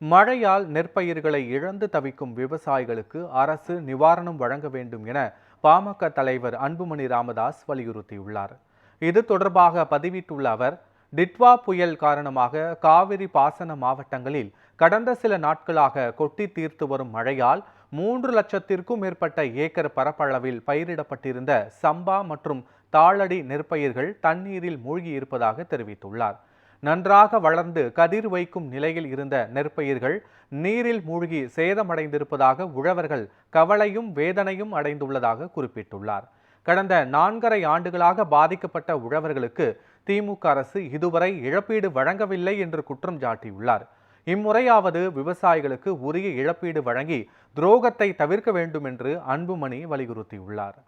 மழையால் நெற்பயிர்களை இழந்து தவிக்கும் விவசாயிகளுக்கு அரசு நிவாரணம் வழங்க வேண்டும் என பாமக தலைவர் அன்புமணி ராமதாஸ் வலியுறுத்தியுள்ளார். இது தொடர்பாக பதிவிட்டுள்ள அவர், டிட்வா புயல் காரணமாக காவிரி பாசன மாவட்டங்களில் கடந்த சில நாட்களாக கொட்டி தீர்த்து வரும் மழையால் 3,00,000க்கும் மேற்பட்ட ஏக்கர் பரப்பளவில் பயிரிடப்பட்டிருந்த சம்பா மற்றும் தாளடி நெற்பயிர்கள் தண்ணீரில் மூழ்கியிருப்பதாக தெரிவித்துள்ளார். நன்றாக வளர்ந்து கதிர் வைக்கும் நிலையில் இருந்த நெற்பயிர்கள் நீரில் மூழ்கி சேதமடைந்திருப்பதாக உழவர்கள் கவலையும் வேதனையும் அடைந்துள்ளதாக குறிப்பிட்டுள்ளார். கடந்த 4.5 ஆண்டுகளாக பாதிக்கப்பட்ட உழவர்களுக்கு திமுக அரசு இதுவரை இழப்பீடு வழங்கவில்லை என்று குற்றம் சாட்டியுள்ளார். இம்முறையாவது விவசாயிகளுக்கு உரிய இழப்பீடு வழங்கி துரோகத்தை தவிர்க்க வேண்டும் என்று அன்புமணி வலியுறுத்தியுள்ளார்.